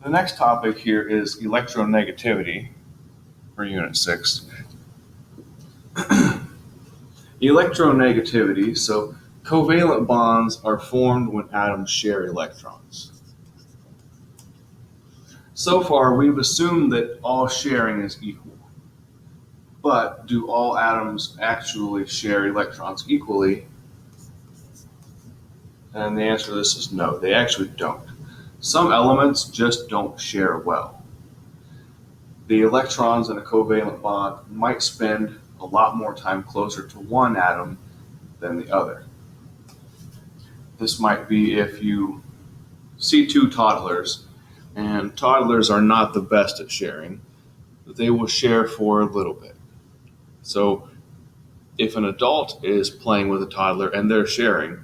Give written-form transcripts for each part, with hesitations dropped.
The next topic here is electronegativity for Unit 6. Electronegativity, so covalent bonds are formed when atoms share electrons. So far, we've assumed that all sharing is equal. But do all atoms actually share electrons equally? And the answer to this is no, they actually don't. Some elements just don't share well. The electrons in a covalent bond might spend a lot more time closer to one atom than the other. This might be if you see two toddlers, and toddlers are not the best at sharing, but they will share for a little bit. So if an adult is playing with a toddler and they're sharing,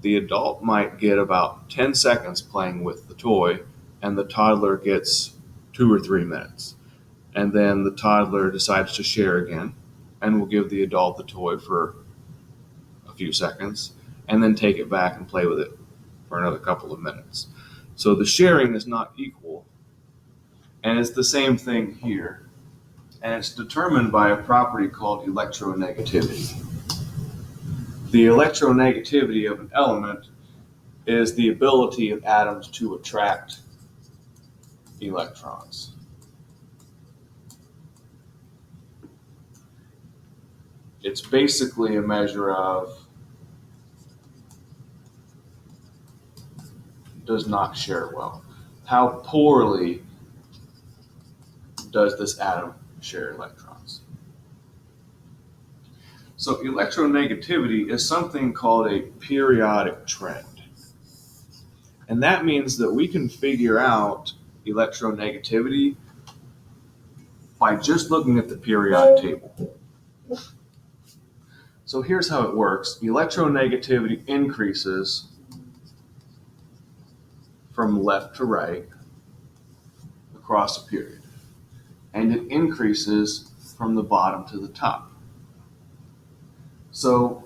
the adult might get about 10 seconds playing with the toy, and the toddler gets 2 or 3 minutes. And then the toddler decides to share again and will give the adult the toy for a few seconds and then take it back and play with it for another couple of minutes. So the sharing is not equal, and it's the same thing here. And it's determined by a property called electronegativity. The electronegativity of an element is the ability of atoms to attract electrons. It's basically a measure of does not share well. How poorly does this atom share electrons? So electronegativity is something called a periodic trend. And that means that we can figure out electronegativity by just looking at the periodic table. So here's how it works. Electronegativity increases from left to right across a period. And it increases from the bottom to the top. So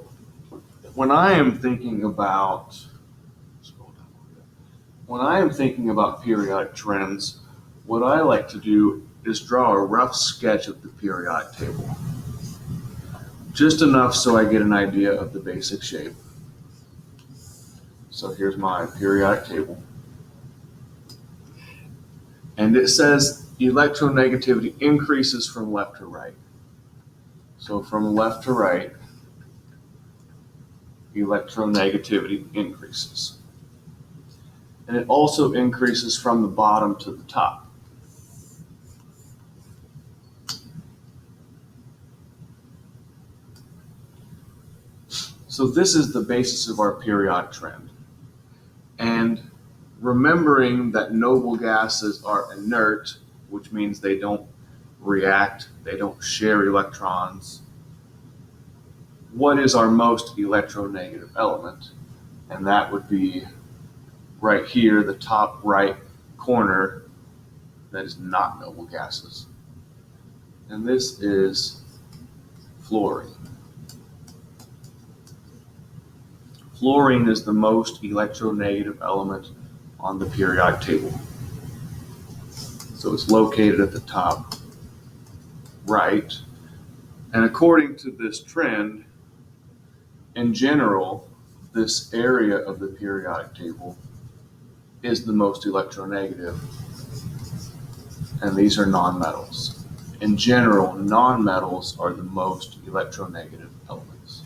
when I am thinking about periodic trends, what I like to do is draw a rough sketch of the periodic table. Just enough so I get an idea of the basic shape. So here's my periodic table. And it says electronegativity increases from left to right. So from left to right, electronegativity increases. And it also increases from the bottom to the top. So this is the basis of our periodic trend. And remembering that noble gases are inert, which means they don't react, they don't share electrons. What is our most electronegative element? And that would be right here, the top right corner, that is not noble gases. And this is fluorine. Fluorine is the most electronegative element on the periodic table. So it's located at the top right. And according to this trend, in general, this area of the periodic table is the most electronegative. And these are nonmetals. In general, nonmetals are the most electronegative elements.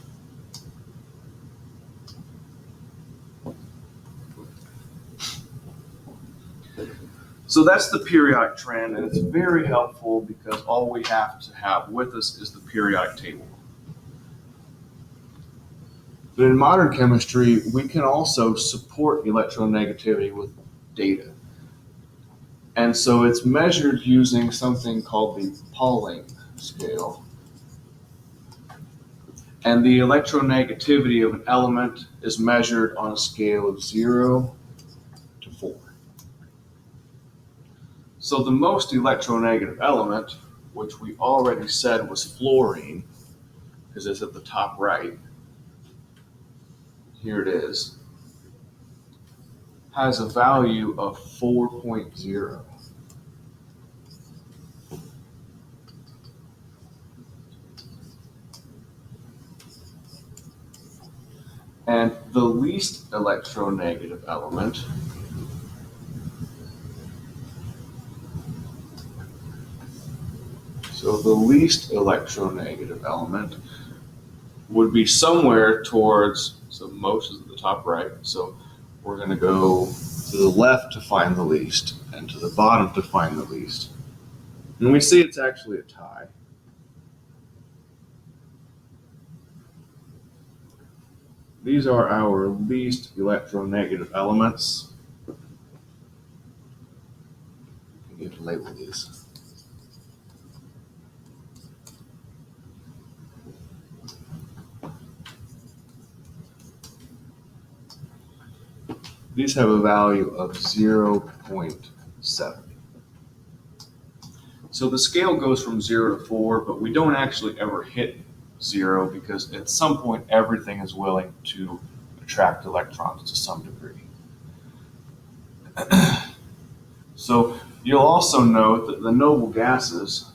So that's the periodic trend, and it's very helpful because all we have to have with us is the periodic table. But in modern chemistry, we can also support electronegativity with data. And so it's measured using something called the Pauling scale. And the electronegativity of an element is measured on a scale of 0 to 4. So the most electronegative element, which we already said was fluorine, because it's at the top right, here it is. has a value of 4.0. And the least electronegative element would be somewhere towards, so most is at the top right, so we're going to go to the left to find the least and to the bottom to find the least. And we see it's actually a tie. These are our least electronegative elements. I need to label these. These have a value of 0.7. So the scale goes from 0 to 4, but we don't actually ever hit 0 because at some point everything is willing to attract electrons to some degree. So you'll also note that the noble gases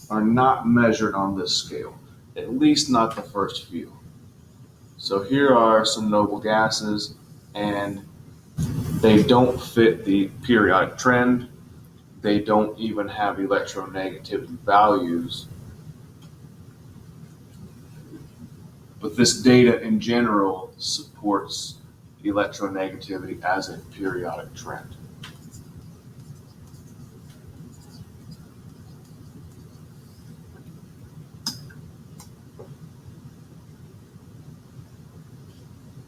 are not measured on this scale, at least not the first few. So here are some noble gases, and they don't fit the periodic trend. They don't even have electronegativity values. But this data in general supports electronegativity as a periodic trend.